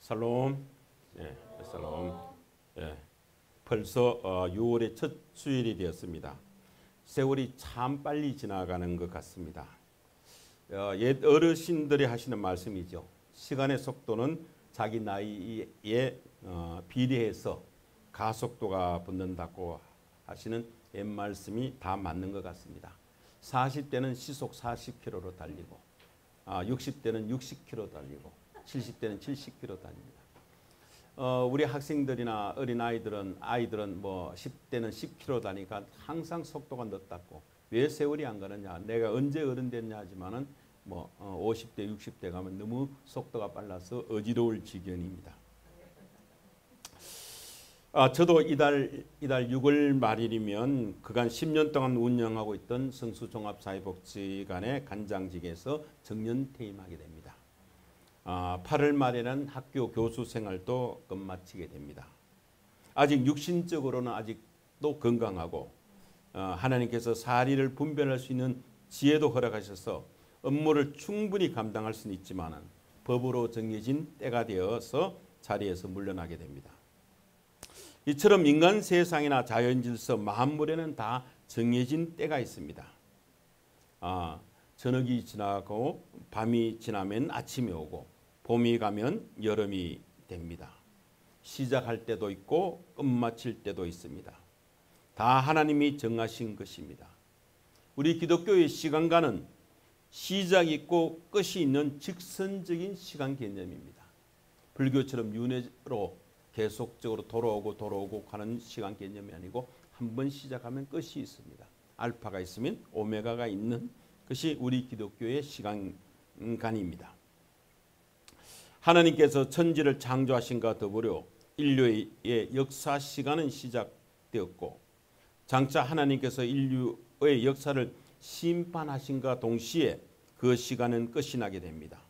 샬롬. 예, 샬롬. 예, 벌써 6월의 첫 주일이 되었습니다. 세월이 참 빨리 지나가는 것 같습니다. 옛 어르신들이 하시는 말씀이죠. 시간의 속도는 자기 나이에 비례해서 가속도가 붙는다고 하시는 옛 말씀이 다 맞는 것 같습니다. 40대는 시속 40km로 달리고 60대는 60km 달리고 70대는 70km 달립니다. 우리 학생들이나 어린아이들은 뭐 10대는 10km 다니까 항상 속도가 늦다고 왜 세월이 안 가느냐, 내가 언제 어른 됐냐 하지만은 뭐 50대 60대 가면 너무 속도가 빨라서 어지러울 지경입니다. 저도 이달 6월 말일이면 그간 10년 동안 운영하고 있던 성수종합사회복지관의 간장직에서 정년퇴임하게 됩니다. 8월 말에는 학교 교수 생활도 끝마치게 됩니다. 아직 육신적으로는 아직도 건강하고 하나님께서 사리를 분별할 수 있는 지혜도 허락하셔서 업무를 충분히 감당할 수는 있지만 법으로 정해진 때가 되어서 자리에서 물러나게 됩니다. 이처럼 인간 세상이나 자연 질서 만물에는 다 정해진 때가 있습니다. 저녁이 지나고 밤이 지나면 아침이 오고 봄이 가면 여름이 됩니다. 시작할 때도 있고 끝마칠 때도 있습니다. 다 하나님이 정하신 것입니다. 우리 기독교의 시간과는 시작이 있고 끝이 있는 직선적인 시간 개념입니다. 불교처럼 윤회로 계속적으로 돌아오고 가는 시간 개념이 아니고 한 번 시작하면 끝이 있습니다. 알파가 있으면 오메가가 있는 것이 우리 기독교의 시간관입니다. 하나님께서 천지를 창조하신과 더불어 인류의 역사 시간은 시작되었고 장차 하나님께서 인류의 역사를 심판하신과 동시에 그 시간은 끝이 나게 됩니다.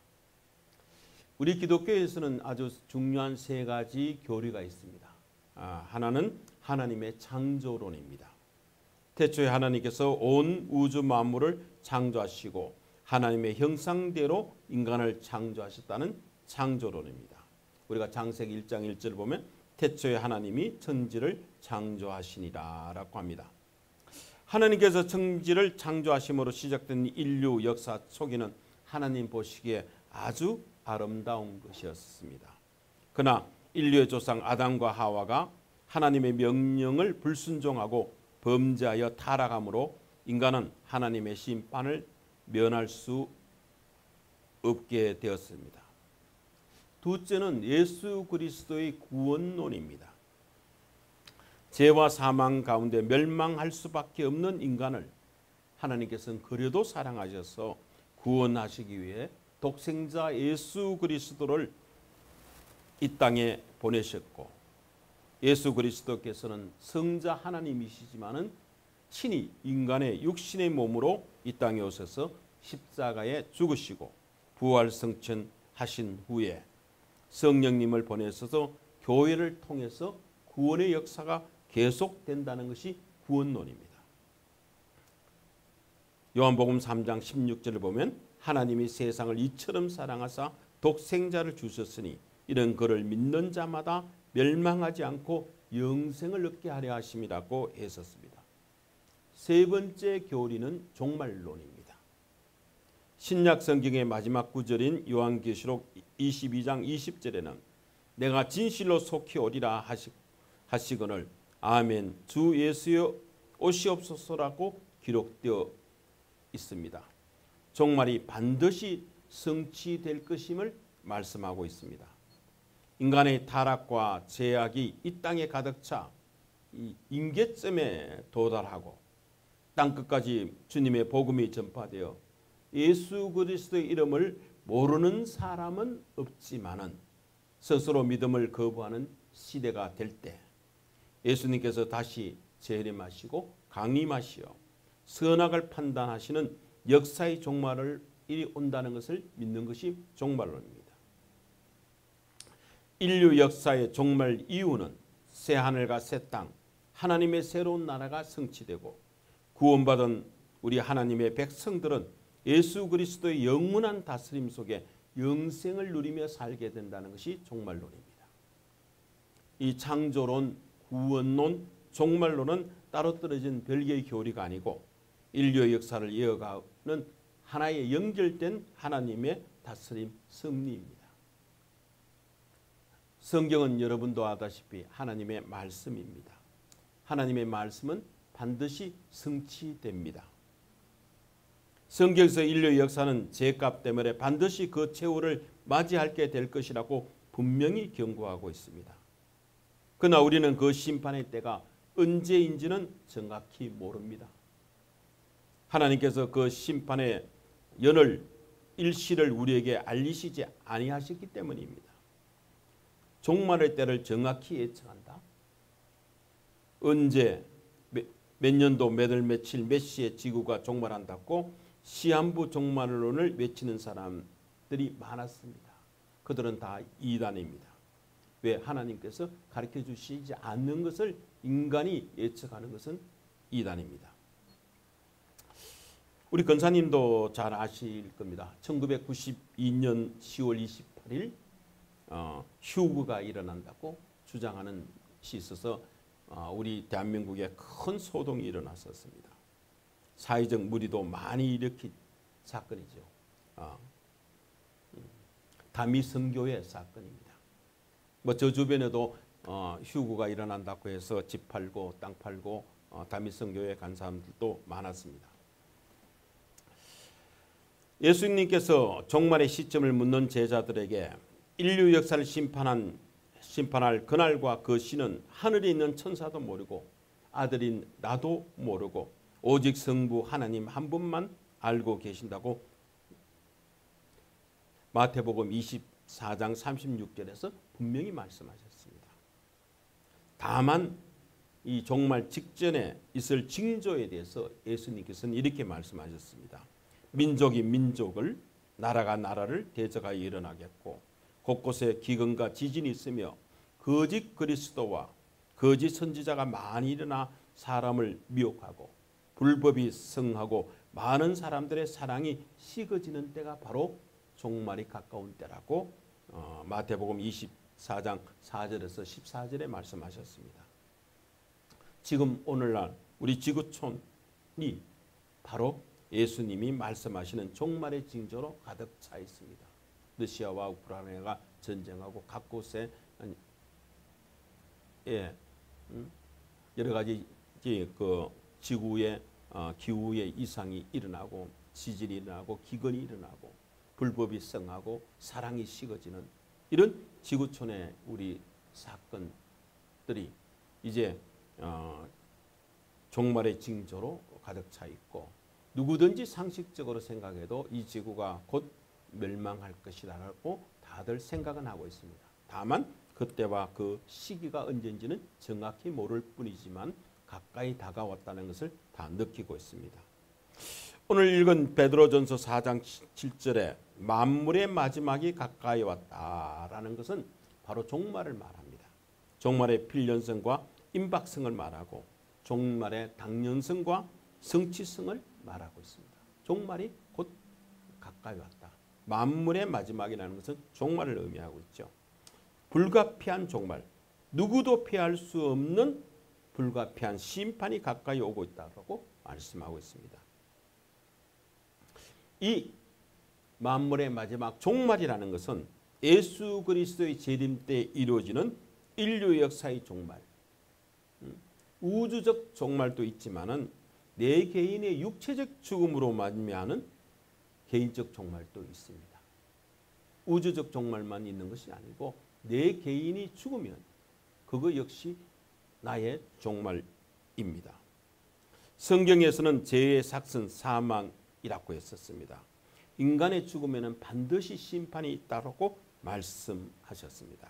우리 기독교에서는 아주 중요한 세 가지 교리가 있습니다. 하나는 하나님의 창조론입니다. 태초에 하나님께서 온 우주 만물을 창조하시고 하나님의 형상대로 인간을 창조하셨다는 창조론입니다. 우리가 창세기 1장 1절을 보면 태초에 하나님이 천지를 창조하시니라 라고 합니다. 하나님께서 천지를 창조하심으로 시작된 인류 역사 속에는 하나님 보시기에 아주 아름다운 것이었습니다. 그러나 인류의 조상 아담과 하와가 하나님의 명령을 불순종하고 범죄하여 타락함으로 인간은 하나님의 심판을 면할 수 없게 되었습니다. 둘째는 예수 그리스도의 구원론입니다. 죄와 사망 가운데 멸망할 수밖에 없는 인간을 하나님께서는 그래도 사랑하셔서 구원하시기 위해 독생자 예수 그리스도를 이 땅에 보내셨고 예수 그리스도께서는 성자 하나님이시지만은 친히 인간의 육신의 몸으로 이 땅에 오셔서 십자가에 죽으시고 부활 승천하신 후에 성령님을 보내셔서 교회를 통해서 구원의 역사가 계속된다는 것이 구원론입니다. 요한복음 3장 16절을 보면 하나님이 세상을 이처럼 사랑하사 독생자를 주셨으니 이런 그를 믿는 자마다 멸망하지 않고 영생을 얻게 하려 하심이라고 했었습니다. 세 번째 교리는 종말론입니다. 신약 성경의 마지막 구절인 요한계시록 22장 20절에는 내가 진실로 속히 오리라 하시거늘 아멘 주 예수여 오시옵소서라고 기록되어 있습니다. 종말이 반드시 성취될 것임을 말씀하고 있습니다. 인간의 타락과 죄악이 이 땅에 가득 차 임계점에 도달하고 땅끝까지 주님의 복음이 전파되어 예수 그리스도의 이름을 모르는 사람은 없지만은 스스로 믿음을 거부하는 시대가 될 때 예수님께서 다시 재림하시고 강림하시어 선악을 판단하시는 역사의 종말을 일이 온다는 것을 믿는 것이 종말론입니다. 인류 역사의 종말 이유는 새 하늘과 새 땅, 하나님의 새로운 나라가 성취되고 구원받은 우리 하나님의 백성들은 예수 그리스도의 영원한 다스림 속에 영생을 누리며 살게 된다는 것이 종말론입니다. 이 창조론, 구원론, 종말론은 따로 떨어진 별개의 교리가 아니고 인류의 역사를 이어가는 하나의 연결된 하나님의 다스림 섭리입니다. 성경은 여러분도 아다시피 하나님의 말씀입니다. 하나님의 말씀은 반드시 성취됩니다. 성경에서 인류의 역사는 죄값 때문에 반드시 그 최후를 맞이하게 될 것이라고 분명히 경고하고 있습니다. 그러나 우리는 그 심판의 때가 언제인지는 정확히 모릅니다. 하나님께서 그 심판의 연을 일시를 우리에게 알리시지 아니하셨기 때문입니다. 종말의 때를 정확히 예측한다. 언제 몇 년도 몇 월 며칠 몇 시에 지구가 종말한다고 시한부 종말론을 외치는 사람들이 많았습니다. 그들은 다 이단입니다. 왜? 하나님께서 가르쳐 주시지 않는 것을 인간이 예측하는 것은 이단입니다. 우리 권사님도 잘 아실 겁니다. 1992년 10월 28일 휴거가 일어난다고 주장하는 것이 있어서 우리 대한민국에 큰 소동이 일어났었습니다. 사회적 물의도 많이 일으킨 사건이죠. 다미성교회 사건입니다. 뭐 저 주변에도 휴거가 일어난다고 해서 집 팔고 땅 팔고 다미성교회 간 사람들도 많았습니다. 예수님께서 종말의 시점을 묻는 제자들에게 인류 역사를 심판할 그날과 그 시는 하늘에 있는 천사도 모르고 아들인 나도 모르고 오직 성부 하나님 한 분만 알고 계신다고 마태복음 24장 36절에서 분명히 말씀하셨습니다. 다만 이 종말 직전에 있을 징조에 대해서 예수님께서는 이렇게 말씀하셨습니다. 민족이 민족을, 나라가 나라를 대적하여 일어나겠고 곳곳에 기근과 지진이 있으며 거짓 그리스도와 거짓 선지자가 많이 일어나 사람을 미혹하고 불법이 성하고 많은 사람들의 사랑이 식어지는 때가 바로 종말이 가까운 때라고 마태복음 24장 4절에서 14절에 말씀하셨습니다. 지금 오늘날 우리 지구촌이 바로 예수님이 말씀하시는 종말의 징조로 가득 차 있습니다. 러시아와 우크라이나가 전쟁하고 각 곳에 여러 가지 그 지구의 기후의 이상이 일어나고 지진이 일어나고 기근이 일어나고 불법이 성하고 사랑이 식어지는 이런 지구촌의 우리 사건들이 이제 종말의 징조로 가득 차 있고 누구든지 상식적으로 생각해도 이 지구가 곧 멸망할 것이라고 다들 생각은 하고 있습니다. 다만 그때와 그 시기가 언제인지는 정확히 모를 뿐이지만 가까이 다가왔다는 것을 다 느끼고 있습니다. 오늘 읽은 베드로전서 4장 7절에 만물의 마지막이 가까이 왔다라는 것은 바로 종말을 말합니다. 종말의 필연성과 임박성을 말하고 종말의 당연성과 성취성을 말하고 있습니다. 종말이 곧 가까이 왔다. 만물의 마지막이라는 것은 종말을 의미하고 있죠. 불가피한 종말, 누구도 피할 수 없는 불가피한 심판이 가까이 오고 있다고 말씀하고 있습니다. 이 만물의 마지막 종말이라는 것은 예수 그리스도의 재림 때 이루어지는 인류 역사의 종말, 우주적 종말도 있지만은 내 개인의 육체적 죽음으로 말미암는 개인적 종말도 있습니다. 우주적 종말만 있는 것이 아니고 내 개인이 죽으면 그거 역시 나의 종말입니다. 성경에서는 죄의 삭슨 사망이라고 했었습니다. 인간의 죽음에는 반드시 심판이 있다고 말씀하셨습니다.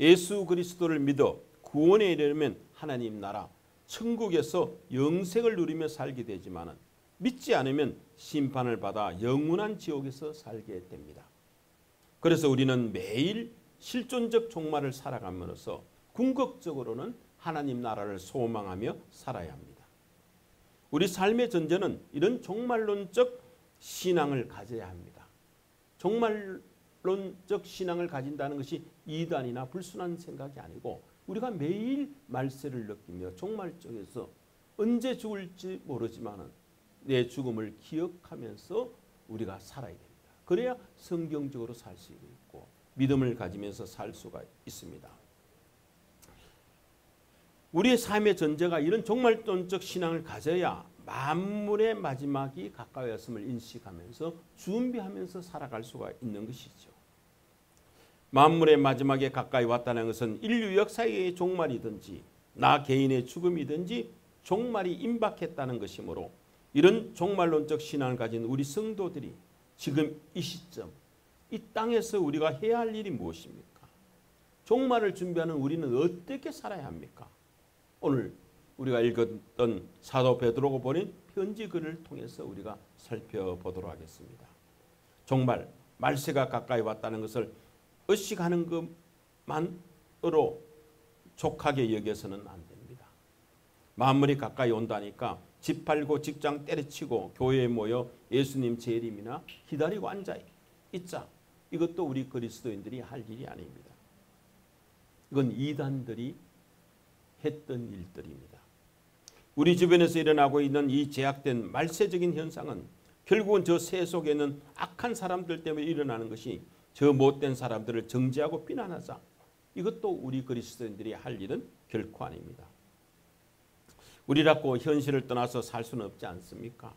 예수 그리스도를 믿어 구원에 이르려면 하나님 나라 천국에서 영생을 누리며 살게 되지만 믿지 않으면 심판을 받아 영원한 지옥에서 살게 됩니다. 그래서 우리는 매일 실존적 종말을 살아감으로써 궁극적으로는 하나님 나라를 소망하며 살아야 합니다. 우리 삶의 전제는 이런 종말론적 신앙을 가져야 합니다. 종말론적 신앙을 가진다는 것이 이단이나 불순한 생각이 아니고 우리가 매일 말세를 느끼며 종말 쪽에서 언제 죽을지 모르지만 내 죽음을 기억하면서 우리가 살아야 됩니다. 그래야 성경적으로 살 수 있고 믿음을 가지면서 살 수가 있습니다. 우리의 삶의 전제가 이런 종말론적 신앙을 가져야 만물의 마지막이 가까이 왔음을 인식하면서 준비하면서 살아갈 수가 있는 것이죠. 만물의 마지막에 가까이 왔다는 것은 인류 역사의 종말이든지 나 개인의 죽음이든지 종말이 임박했다는 것이므로 이런 종말론적 신앙을 가진 우리 성도들이 지금 이 시점 이 땅에서 우리가 해야 할 일이 무엇입니까? 종말을 준비하는 우리는 어떻게 살아야 합니까? 오늘 우리가 읽었던 사도 베드로가 보낸 편지 글을 통해서 우리가 살펴보도록 하겠습니다. 정말 말세가 가까이 왔다는 것을 의식하는 것만으로 족하게 여겨서는 안 됩니다. 만물이 가까이 온다니까 집 팔고 직장 때려치고 교회에 모여 예수님 재림이나 기다리고 앉아 있자. 이것도 우리 그리스도인들이 할 일이 아닙니다. 이건 이단들이 했던 일들입니다. 우리 주변에서 일어나고 있는 이 제약된 말세적인 현상은 결국은 저 세속에는 악한 사람들 때문에 일어나는 것이 저 못된 사람들을 정죄하고 비난하자. 이것도 우리 그리스도인들이 할 일은 결코 아닙니다. 우리라고 현실을 떠나서 살 수는 없지 않습니까?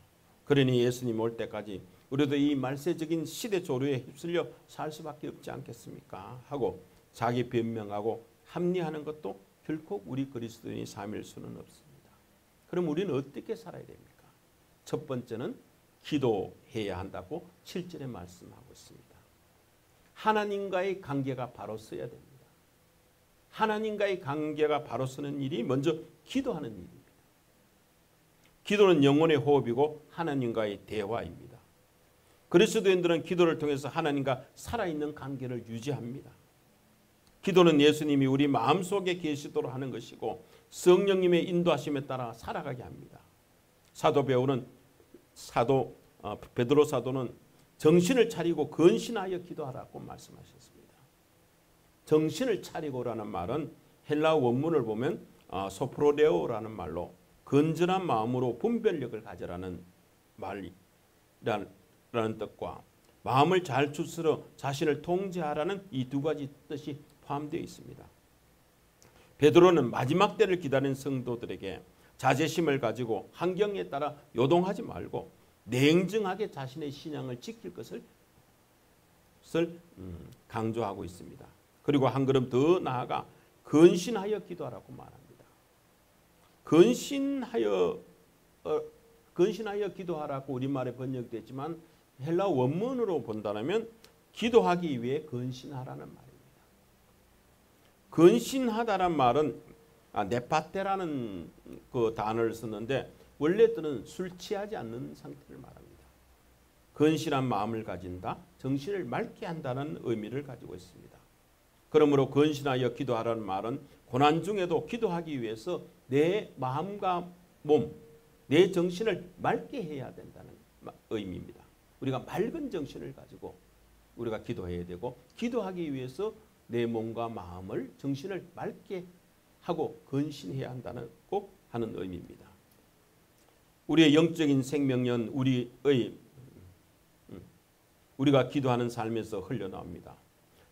그러니 예수님 올 때까지 우리도 이 말세적인 시대 조류에 휩쓸려 살 수밖에 없지 않겠습니까? 하고 자기 변명하고 합리하는 것도 결코 우리 그리스도인의 삶일 수는 없습니다. 그럼 우리는 어떻게 살아야 됩니까? 첫 번째는 기도해야 한다고 7절에 말씀하고 있습니다. 하나님과의 관계가 바로 서야 됩니다. 하나님과의 관계가 바로 서는 일이 먼저 기도하는 일입니다. 기도는 영혼의 호흡이고 하나님과의 대화입니다. 그리스도인들은 기도를 통해서 하나님과 살아있는 관계를 유지합니다. 기도는 예수님이 우리 마음속에 계시도록 하는 것이고 성령님의 인도하심에 따라 살아가게 합니다. 베드로 사도는 정신을 차리고 근신하여 기도하라고 말씀하셨습니다. 정신을 차리고라는 말은 헬라 원문을 보면 소프로데오라는 말로 건전한 마음으로 분별력을 가져라는 말이라는 뜻과 마음을 잘 추스러 자신을 통제하라는 이 두 가지 뜻이 포함되어 있습니다. 베드로는 마지막 때를 기다리는 성도들에게 자제심을 가지고 환경에 따라 요동하지 말고 냉정하게 자신의 신앙을 지킬 것을 강조하고 있습니다. 그리고 한 걸음 더 나아가 근신하여 기도하라고 말합니다. 근신하여 기도하라고 우리말에 번역됐지만 헬라 원문으로 본다면 기도하기 위해 근신하라는 말입니다. 근신하다란 말은 네파테라는 그 단어를 썼는데 원래 뜻은 술 취하지 않는 상태를 말합니다. 근신한 마음을 가진다, 정신을 맑게 한다는 의미를 가지고 있습니다. 그러므로 근신하여 기도하라는 말은 고난 중에도 기도하기 위해서 내 마음과 몸, 내 정신을 맑게 해야 된다는 의미입니다. 우리가 맑은 정신을 가지고 우리가 기도해야 되고 기도하기 위해서 내 몸과 마음을 정신을 맑게 하고 근신해야 한다는 꼭 하는 의미입니다. 우리의 영적인 생명은 우리가 기도하는 삶에서 흘러나옵니다.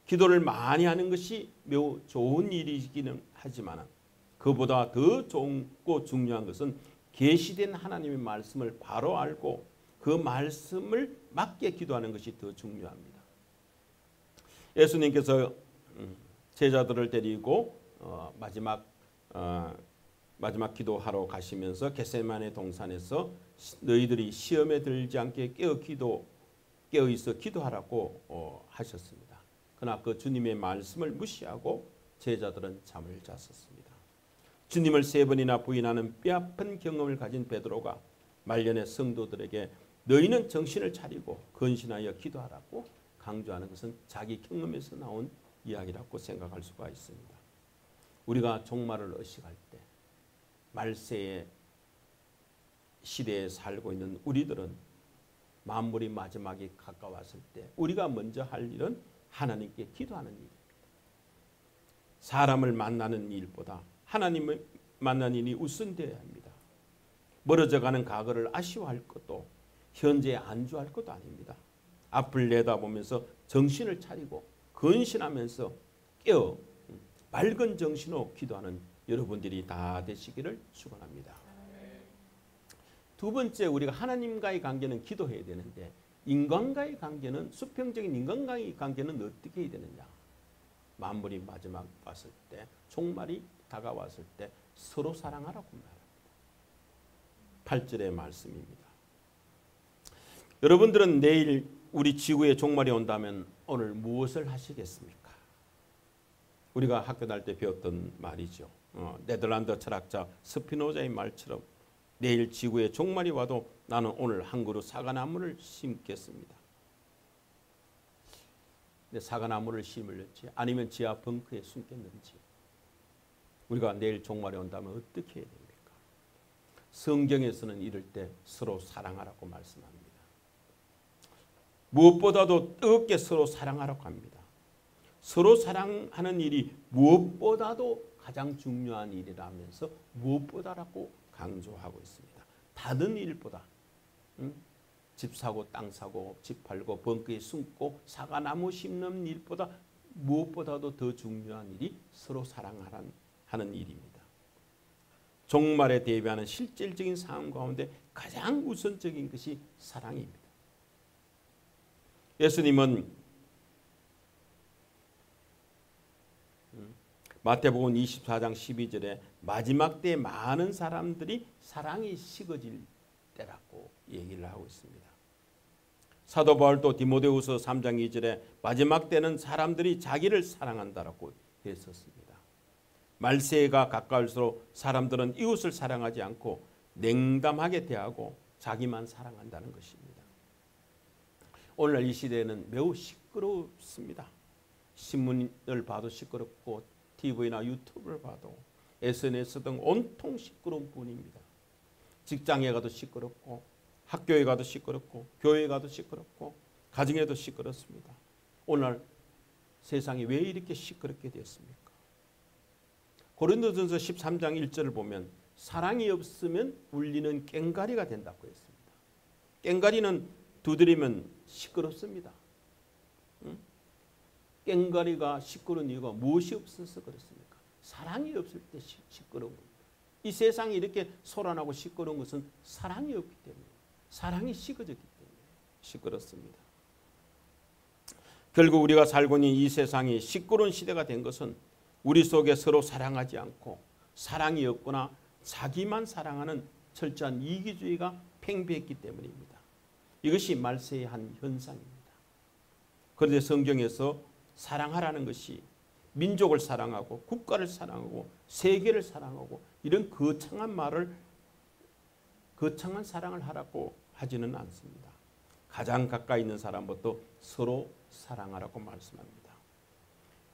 기도를 많이 하는 것이 매우 좋은 일이기는 하지만 그보다 더 좋고 중요한 것은 계시된 하나님의 말씀을 바로 알고 그 말씀을 맞게 기도하는 것이 더 중요합니다. 예수님께서 제자들을 데리고 마지막 기도하러 가시면서 겟세마네 동산에서 너희들이 시험에 들지 않게 깨어 있어 기도하라고 하셨습니다. 그러나 그 주님의 말씀을 무시하고 제자들은 잠을 잤었습니다. 주님을 3번이나 부인하는 뼈아픈 경험을 가진 베드로가 말년의 성도들에게 너희는 정신을 차리고 근신하여 기도하라고 강조하는 것은 자기 경험에서 나온 이야기라고 생각할 수가 있습니다. 우리가 종말을 의식할 때 말세의 시대에 살고 있는 우리들은 만물이 마지막에 가까웠을 때 우리가 먼저 할 일은 하나님께 기도하는 일입니다. 사람을 만나는 일보다 하나님을 만나는 일이 우선되어야 합니다. 멀어져가는 과거를 아쉬워할 것도 현재에 안주할 것도 아닙니다. 앞을 내다보면서 정신을 차리고 근신하면서 깨어 맑은 정신으로 기도하는 여러분들이 다 되시기를 축원합니다. 두 번째, 우리가 하나님과의 관계는 기도해야 되는데 인간과의 관계는, 수평적인 인간과의 관계는 어떻게 해야 되느냐. 만물이 마지막 왔을 때, 종말이 다가왔을 때 서로 사랑하라고 말합니다. 8절의 말씀입니다. 여러분들은 내일 우리 지구에 종말이 온다면 오늘 무엇을 하시겠습니까? 우리가 학교 다닐 때 배웠던 말이죠. 네덜란드 철학자 스피노자의 말처럼 내일 지구에 종말이 와도 나는 오늘 한 그루 사과나무를 심겠습니다. 근데 사과나무를 심을지 아니면 지하 벙커에 숨겠는지, 우리가 내일 종말이 온다면 어떻게 해야 됩니까? 성경에서는 이럴 때 서로 사랑하라고 말씀합니다. 무엇보다도 뜨겁게 서로 사랑하라고 합니다. 서로 사랑하는 일이 무엇보다도 가장 중요한 일이라면서 무엇보다라고 강조하고 있습니다. 다른 일보다 집 사고 땅 사고 집 팔고 벙커에 숨고 사과나무 심는 일보다 무엇보다도 더 중요한 일이 서로 사랑하는 일입니다. 종말에 대비하는 실질적인 상황 가운데 가장 우선적인 것이 사랑입니다. 예수님은 마태복음 24장 12절에 마지막 때에 많은 사람들이 사랑이 식어질 때라고 얘기를 하고 있습니다. 사도 바울도 디모데후서 3장 2절에 마지막 때는 사람들이 자기를 사랑한다라고 했었습니다. 말세가 가까울수록 사람들은 이웃을 사랑하지 않고 냉담하게 대하고 자기만 사랑한다는 것입니다. 오늘날 이 시대에는 매우 시끄럽습니다. 신문을 봐도 시끄럽고 TV나 유튜브를 봐도 SNS 등 온통 시끄러운 뿐입니다. 직장에 가도 시끄럽고 학교에 가도 시끄럽고 교회에 가도 시끄럽고 가정에도 시끄럽습니다. 오늘 세상이 왜 이렇게 시끄럽게 되었습니까? 고린도전서 13장 1절을 보면 사랑이 없으면 울리는 꽹과리가 된다고 했습니다. 꽹과리는 두드리면 시끄럽습니다. 꽹과리가 시끄러운 이유가 무엇이 없어서 그렇습니까? 사랑이 없을 때 시끄러운 겁니다. 이 세상이 이렇게 소란하고 시끄러운 것은 사랑이 없기 때문에, 사랑이 식어졌기 때문에 시끄럽습니다. 결국 우리가 살고 있는 이 세상이 시끄러운 시대가 된 것은 우리 속에 서로 사랑하지 않고 사랑이 없거나 자기만 사랑하는 철저한 이기주의가 팽배했기 때문입니다. 이것이 말세의 한 현상입니다. 그런데 성경에서 사랑하라는 것이 민족을 사랑하고 국가를 사랑하고 세계를 사랑하고 이런 거창한 사랑을 하라고 하지는 않습니다. 가장 가까이 있는 사람부터 서로 사랑하라고 말씀합니다.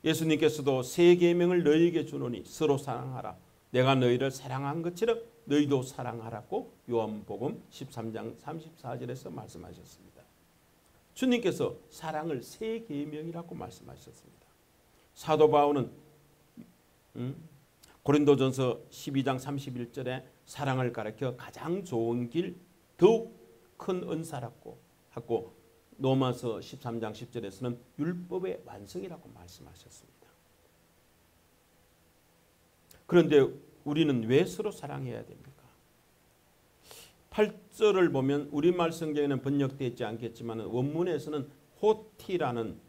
예수님께서도 새 계명을 너희에게 주노니 서로 사랑하라. 내가 너희를 사랑한 것처럼 너희도 사랑하라고 요한복음 13장 34절에서 말씀하셨습니다. 주님께서 사랑을 새 계명이라고 말씀하셨습니다. 사도 바울은 고린도전서 12장 31절에 사랑을 가르쳐 가장 좋은 길, 더욱 큰 은사라고 하고 로마서 13장 10절에서는 율법의 완성이라고 말씀하셨습니다. 그런데 우리는 왜 서로 사랑해야 됩니까? 8절을 보면 우리말 성경에는 번역되어 있지 않겠지만 원문에서는 호티라는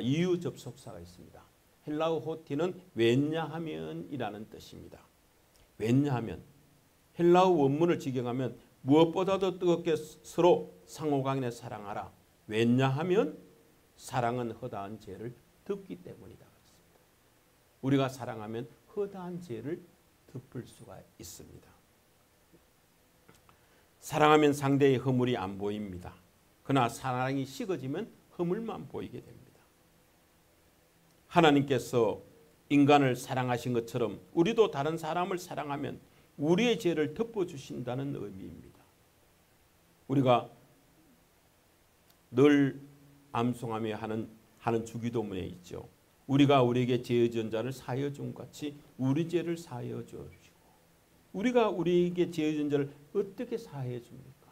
이유 접속사가 있습니다. 헬라어 호티는 왜냐하면이라는 뜻입니다. 왜냐하면 헬라어 원문을 직역하면 무엇보다도 뜨겁게 서로 상호간에 사랑하라. 왜냐하면 사랑은 허다한 죄를 덮기 때문이다. 우리가 사랑하면 허다한 죄를 덮을 수가 있습니다. 사랑하면 상대의 허물이 안 보입니다. 그러나 사랑이 식어지면 허물만 보이게 됩니다. 하나님께서 인간을 사랑하신 것처럼 우리도 다른 사람을 사랑하면 우리의 죄를 덮어주신다는 의미입니다. 우리가 늘 암송하며 하는 주기도문에 있죠. 우리가 우리에게 죄 지은 자를 사하여 준 같이 우리 죄를 사하여 주시고. 우리가 우리에게 죄 지은 자를 어떻게 사하여 줍니까?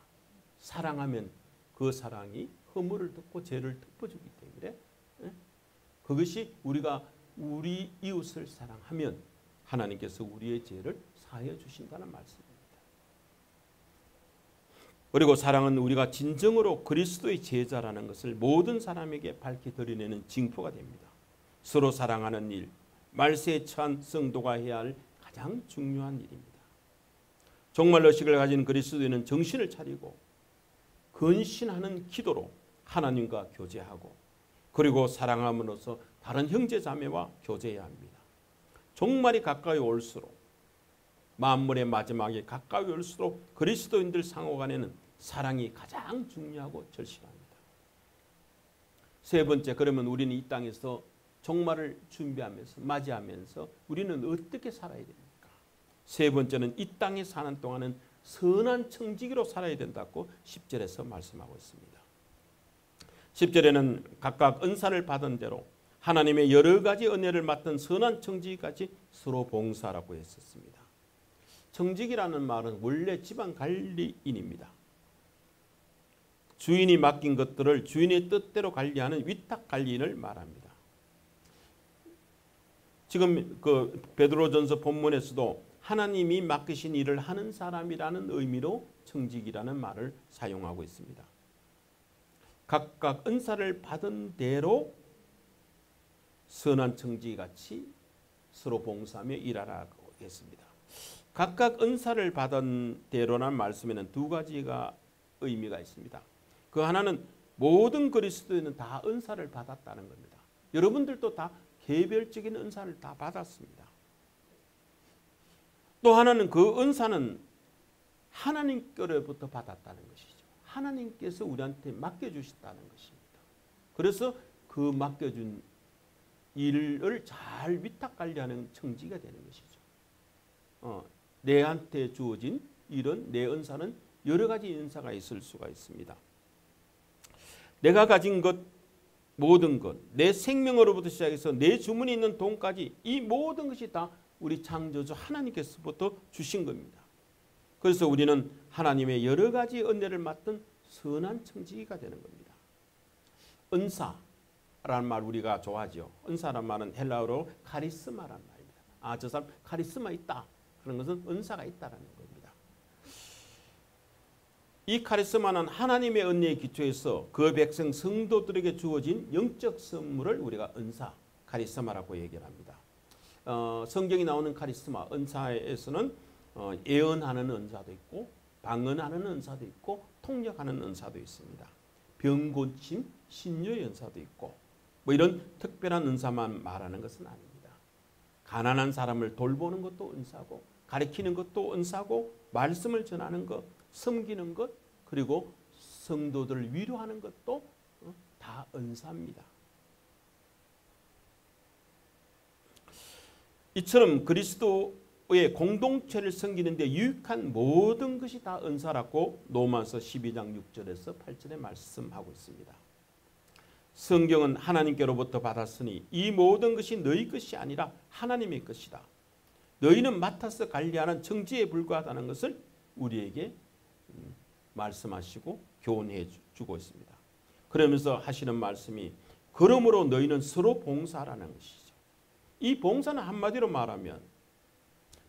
사랑하면 그 사랑이 허물을 덮고 죄를 덮어주기 때문에 그것이 우리가 우리 이웃을 사랑하면 하나님께서 우리의 죄를 사하여 주신다는 말씀입니다. 그리고 사랑은 우리가 진정으로 그리스도의 제자라는 것을 모든 사람에게 밝히 드러내는 징표가 됩니다. 서로 사랑하는 일, 말세에 처한 성도가 해야 할 가장 중요한 일입니다. 종말 의식을 가진 그리스도인은 정신을 차리고 근신하는 기도로 하나님과 교제하고 그리고 사랑함으로써 다른 형제 자매와 교제해야 합니다. 종말이 가까이 올수록 만물의 마지막에 가까이 올수록 그리스도인들 상호간에는 사랑이 가장 중요하고 절실합니다. 세 번째, 그러면 우리는 이 땅에서 종말을 준비하면서 맞이하면서 우리는 어떻게 살아야 됩니까? 세 번째는 이 땅에 사는 동안은 선한 청지기로 살아야 된다고 10절에서 말씀하고 있습니다. 10절에는 각각 은사를 받은 대로 하나님의 여러 가지 은혜를 맡은 선한 청지기까지 서로 봉사라고 했었습니다. 청지기라는 말은 원래 집안 관리인입니다. 주인이 맡긴 것들을 주인의 뜻대로 관리하는 위탁 관리인을 말합니다. 지금 그 베드로전서 본문에서도 하나님이 맡기신 일을 하는 사람이라는 의미로 청지기라는 말을 사용하고 있습니다. 각각 은사를 받은 대로 선한 청지기같이 서로 봉사하며 일하라고 했습니다. 각각 은사를 받은 대로란 말씀에는 두 가지가 의미가 있습니다. 그 하나는 모든 그리스도인은 다 은사를 받았다는 겁니다. 여러분들도 다 개별적인 은사를 다 받았습니다. 또 하나는 그 은사는 하나님께로부터 받았다는 것이죠. 하나님께서 우리한테 맡겨주셨다는 것입니다. 그래서 그 맡겨준 일을 잘 위탁관리하는 청지가 되는 것이죠. 내한테 주어진 일은 내 은사는 여러 가지 은사가 있을 수가 있습니다. 내가 가진 것, 모든 것, 내 생명으로부터 시작해서 내 주머니에 있는 돈까지 이 모든 것이 다 우리 창조주 하나님께서부터 주신 겁니다. 그래서 우리는 하나님의 여러 가지 은혜를 맡은 선한 청지기가 되는 겁니다. 은사라는 말 우리가 좋아하죠. 은사라는 말은 헬라어로 카리스마라는 말입니다. 저 사람 카리스마 있다. 그런 것은 은사가 있다라는 겁니다. 이 카리스마는 하나님의 은혜의 기초에서 그 백성 성도들에게 주어진 영적 선물을 우리가 은사, 카리스마라고 얘기를 합니다. 성경이 나오는 카리스마, 은사에서는 예언하는 은사도 있고 방언하는 은사도 있고 통역하는 은사도 있습니다. 병고침, 신유의 은사도 있고 뭐 이런 특별한 은사만 말하는 것은 아닙니다. 가난한 사람을 돌보는 것도 은사고 가르치는 것도 은사고 말씀을 전하는 것, 섬기는 것, 그리고 성도들을 위로하는 것도 다 은사입니다. 이처럼 그리스도의 공동체를 섬기는 데 유익한 모든 것이 다 은사라고 로마서 12장 6절에서 8절에 말씀하고 있습니다. 성경은 하나님께로부터 받았으니 이 모든 것이 너희 것이 아니라 하나님의 것이다. 너희는 맡아서 관리하는 청지에 불과하다는 것을 우리에게 말씀하시고 교훈해 주고 있습니다. 그러면서 하시는 말씀이 그러므로 너희는 서로 봉사라는 것이죠. 이 봉사는 한마디로 말하면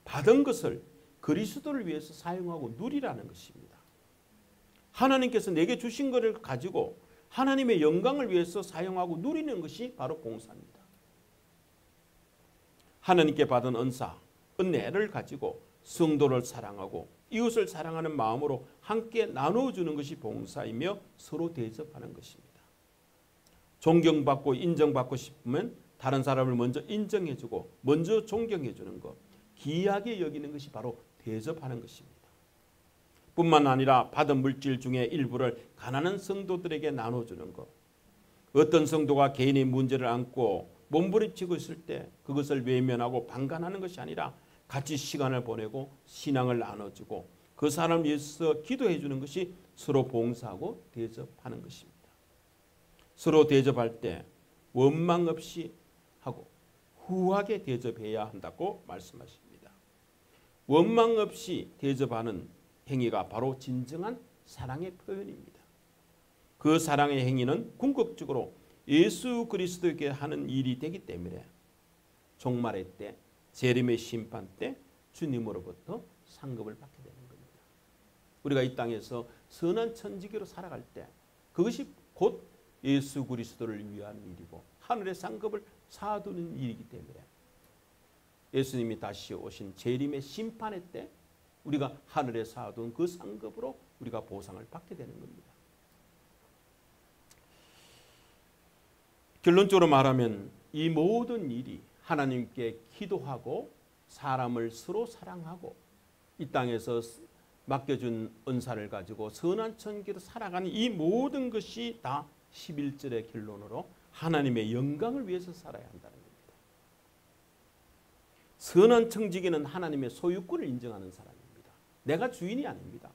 받은 것을 그리스도를 위해서 사용하고 누리라는 것입니다. 하나님께서 내게 주신 것을 가지고 하나님의 영광을 위해서 사용하고 누리는 것이 바로 봉사입니다. 하나님께 받은 은사, 은혜를 가지고 성도를 사랑하고 이웃을 사랑하는 마음으로 함께 나눠주는 것이 봉사이며 서로 대접하는 것입니다. 존경받고 인정받고 싶으면 다른 사람을 먼저 인정해주고 먼저 존경해주는 것, 귀하게 여기는 것이 바로 대접하는 것입니다. 뿐만 아니라 받은 물질 중에 일부를 가난한 성도들에게 나눠주는 것. 어떤 성도가 개인의 문제를 안고 몸부림치고 있을 때 그것을 외면하고 방관하는 것이 아니라 같이 시간을 보내고 신앙을 나눠주고 그 사람을 위해서 기도해 주는 것이 서로 봉사하고 대접하는 것입니다. 서로 대접할 때 원망 없이 하고 후하게 대접해야 한다고 말씀하십니다. 원망 없이 대접하는 행위가 바로 진정한 사랑의 표현입니다. 그 사랑의 행위는 궁극적으로 예수 그리스도에게 하는 일이 되기 때문에 종말의 때, 재림의 심판 때 주님으로부터 상급을 받게 되는 겁니다. 우리가 이 땅에서 선한 천지기로 살아갈 때 그것이 곧 예수 그리스도를 위한 일이고 하늘의 상급을 쌓아두는 일이기 때문에 예수님이 다시 오신 재림의 심판의 때 우리가 하늘에 쌓아둔 그 상급으로 우리가 보상을 받게 되는 겁니다. 결론적으로 말하면 이 모든 일이 하나님께 기도하고 사람을 서로 사랑하고 이 땅에서 맡겨준 은사를 가지고 선한 천기로 살아가는 이 모든 것이 다 11절의 결론으로 하나님의 영광을 위해서 살아야 한다는 겁니다. 선한 청지기는 하나님의 소유권을 인정하는 사람입니다. 내가 주인이 아닙니다.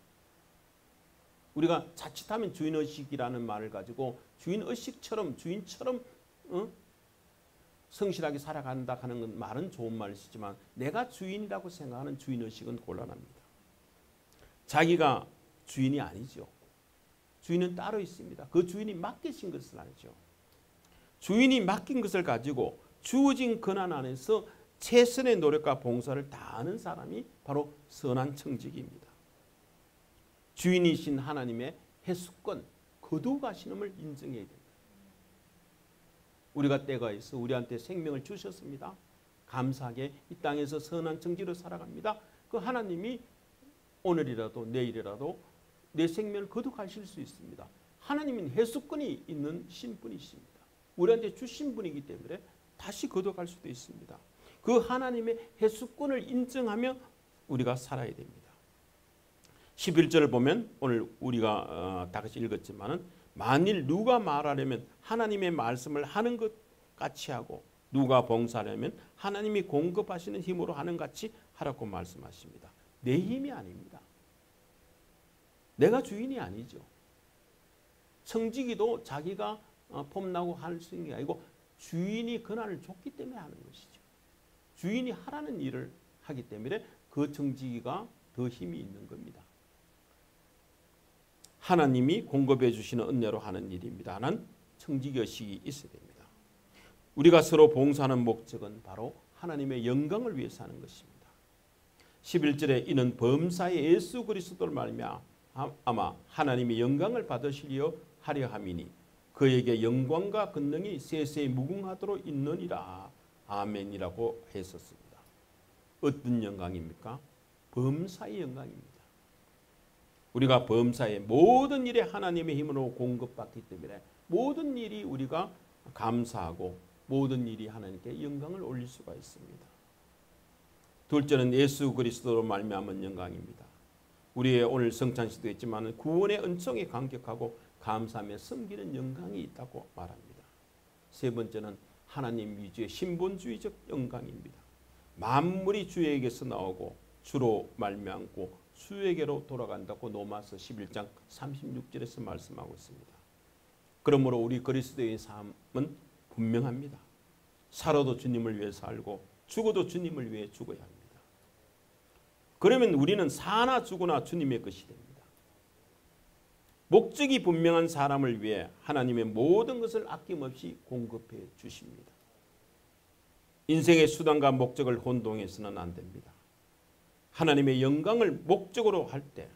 우리가 자칫하면 주인의식이라는 말을 가지고 주인의식처럼 주인처럼 성실하게 살아간다 하는 말은 좋은 말이지만 내가 주인이라고 생각하는 주인의식은 곤란합니다. 자기가 주인이 아니죠. 주인은 따로 있습니다. 그 주인이 맡기신 것을 알죠. 주인이 맡긴 것을 가지고 주어진 권한 안에서 최선의 노력과 봉사를 다하는 사람이 바로 선한 청지기입니다. 주인이신 하나님의 해수권, 거두가시는을 인정해야 됩니다. 우리가 때가 있어 우리한테 생명을 주셨습니다. 감사하게 이 땅에서 선한 청지로 살아갑니다. 그 하나님이 오늘이라도 내일이라도 내 생명을 거두가실 수 있습니다. 하나님은 해수권이 있는 신분이십니다. 우리한테 주신 분이기 때문에 다시 거둬갈 수도 있습니다. 그 하나님의 해수권을 인정하며 우리가 살아야 됩니다. 11절을 보면 오늘 우리가 다 같이 읽었지만은 만일 누가 말하려면 하나님의 말씀을 하는 것 같이 하고 누가 봉사하려면 하나님이 공급하시는 힘으로 하는 같이 하라고 말씀하십니다. 내 힘이 아닙니다. 내가 주인이 아니죠. 청지기도 자기가 폼나고 할 수 있는 게 아니고 주인이 권한을 줬기 때문에 하는 것이죠. 주인이 하라는 일을 하기 때문에 그 청지기가 더 힘이 있는 겁니다. 하나님이 공급해 주시는 은혜로 하는 일입니다. 하는 청지기의식이 있어야 됩니다. 우리가 서로 봉사하는 목적은 바로 하나님의 영광을 위해서 하는 것입니다. 11절에 이는 범사의 예수 그리스도를 말미암아 아마 하나님이 영광을 받으시려 하려 함이니 그에게 영광과 권능이 세세에 무궁하도록 있느니라. 아멘이라고 했었습니다. 어떤 영광입니까? 범사의 영광입니다. 우리가 범사의 모든 일에 하나님의 힘으로 공급받기 때문에 모든 일이 우리가 감사하고 모든 일이 하나님께 영광을 올릴 수가 있습니다. 둘째는 예수 그리스도로 말미암은 영광입니다. 우리의 오늘 성찬식도 있지만 구원의 은총에 감격하고 감사하며 섬기는 영광이 있다고 말합니다. 세 번째는 하나님 위주의 신본주의적 영광입니다. 만물이 주에게서 나오고 주로 말미암고 주에게로 돌아간다고 로마서 11장 36절에서 말씀하고 있습니다. 그러므로 우리 그리스도의 삶은 분명합니다. 살아도 주님을 위해 살고 죽어도 주님을 위해 죽어야 합니다. 그러면 우리는 사나 죽으나 주님의 것이 됩니다. 목적이 분명한 사람을 위해 하나님의 모든 것을 아낌없이 공급해 주십니다. 인생의 수단과 목적을 혼동해서는 안 됩니다. 하나님의 영광을 목적으로 할 때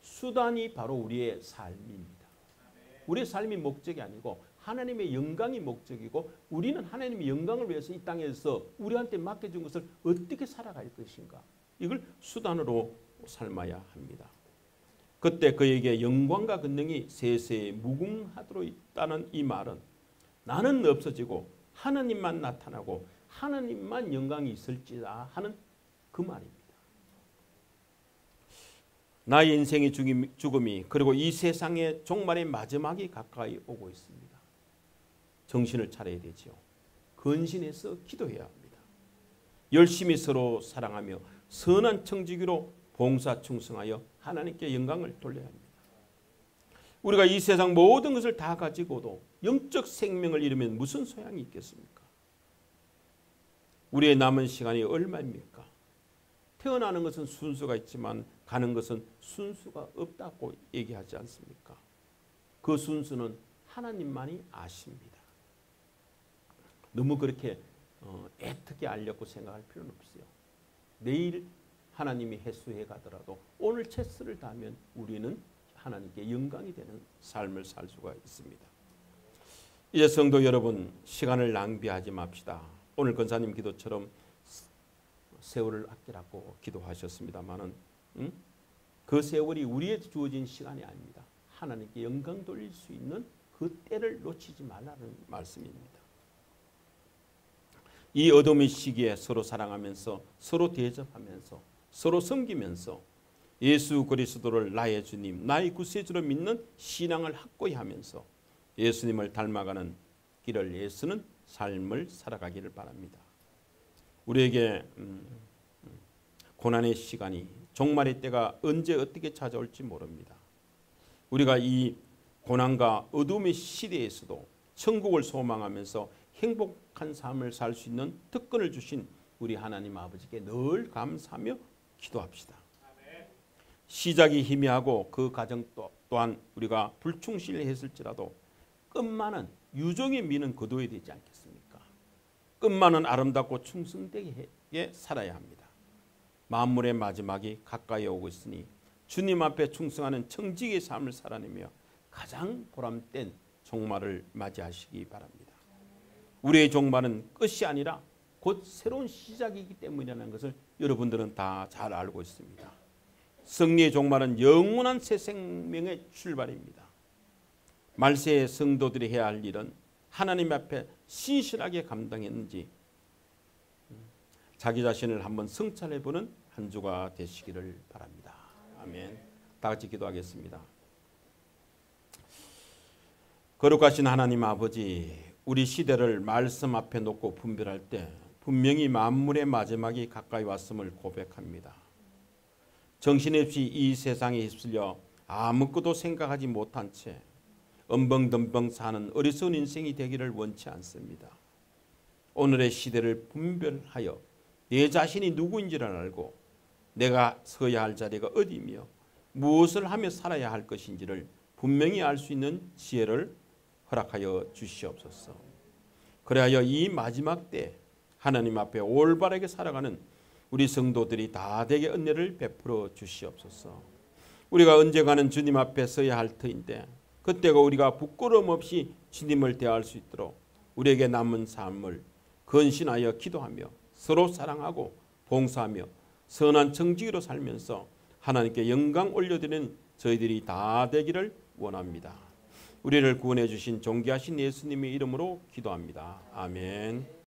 수단이 바로 우리의 삶입니다. 우리의 삶이 목적이 아니고 하나님의 영광이 목적이고 우리는 하나님의 영광을 위해서 이 땅에서 우리한테 맡겨준 것을 어떻게 살아갈 것인가 이걸 수단으로 삶아야 합니다. 그때 그에게 영광과 권능이 세세에 무궁하도록 있다는 이 말은 나는 없어지고 하나님만 나타나고 하나님만 영광이 있을지라 하는 그 말입니다. 나의 인생의 죽음이 그리고 이 세상의 종말의 마지막이 가까이 오고 있습니다. 정신을 차려야 되죠. 근신해서 기도해야 합니다. 열심히 서로 사랑하며 선한 청지기로 봉사 충성하여 하나님께 영광을 돌려야 합니다. 우리가 이 세상 모든 것을 다 가지고도 영적 생명을 잃으면 무슨 소양이 있겠습니까? 우리의 남은 시간이 얼마입니까? 태어나는 것은 순수가 있지만 가는 것은 순수가 없다고 얘기하지 않습니까? 그 순수는 하나님만이 아십니다. 너무 그렇게 애타게 알려고 생각할 필요는 없어요. 내일 하나님이 해수해 가더라도 오늘 최선을 다하면 우리는 하나님께 영광이 되는 삶을 살 수가 있습니다. 이제 성도 여러분, 시간을 낭비하지 맙시다. 오늘 권사님 기도처럼 세월을 아끼라고 기도하셨습니다마는 그 세월이 우리에게 주어진 시간이 아닙니다. 하나님께 영광 돌릴 수 있는 그 때를 놓치지 말라는 말씀입니다. 이 어둠의 시기에 서로 사랑하면서 서로 대접하면서 서로 섬기면서 예수 그리스도를 나의 주님, 나의 구세주로 믿는 신앙을 확고히 하면서 예수님을 닮아가는 길을 애쓰는 삶을 살아가기를 바랍니다. 우리에게 고난의 시간이, 종말의 때가 언제 어떻게 찾아올지 모릅니다. 우리가 이 고난과 어둠의 시대에서도 천국을 소망하면서 행복한 삶을 살 수 있는 특권을 주신 우리 하나님 아버지께 늘 감사하며 기도합시다. 시작이 희미하고 그 과정 또한 우리가 불충실했을지라도 끝만은 유종의 미는 거둬야 되지 않겠습니까? 끝만은 아름답고 충성되게 살아야 합니다. 만물의 마지막이 가까이 오고 있으니 주님 앞에 충성하는 청지기의 삶을 살아내며 가장 보람된 종말을 맞이하시기 바랍니다. 우리의 종말은 끝이 아니라 곧 새로운 시작이기 때문이라는 것을 여러분들은 다 잘 알고 있습니다. 승리의 종말은 영원한 새 생명의 출발입니다. 말세의 성도들이 해야 할 일은 하나님 앞에 신실하게 감당했는지 자기 자신을 한번 성찰해보는 한 주가 되시기를 바랍니다. 아멘. 다 같이 기도하겠습니다. 거룩하신 하나님 아버지, 우리 시대를 말씀 앞에 놓고 분별할 때 분명히 만물의 마지막이 가까이 왔음을 고백합니다. 정신없이 이 세상에 휩쓸려 아무것도 생각하지 못한 채 엄벙덤벙 사는 어리석은 인생이 되기를 원치 않습니다. 오늘의 시대를 분별하여 내 자신이 누구인지를 알고 내가 서야 할 자리가 어디이며 무엇을 하며 살아야 할 것인지를 분명히 알 수 있는 지혜를 허락하여 주시옵소서. 그래야 이 마지막 때 하나님 앞에 올바르게 살아가는 우리 성도들이 다 되게 은혜를 베풀어 주시옵소서. 우리가 언젠가는 주님 앞에 서야 할 터인데 그때가 우리가 부끄러움 없이 주님을 대할 수 있도록 우리에게 남은 삶을 건신하여 기도하며 서로 사랑하고 봉사하며 선한 정직으로 살면서 하나님께 영광 올려드리는 저희들이 다 되기를 원합니다. 우리를 구원해 주신 존귀하신 예수님의 이름으로 기도합니다. 아멘.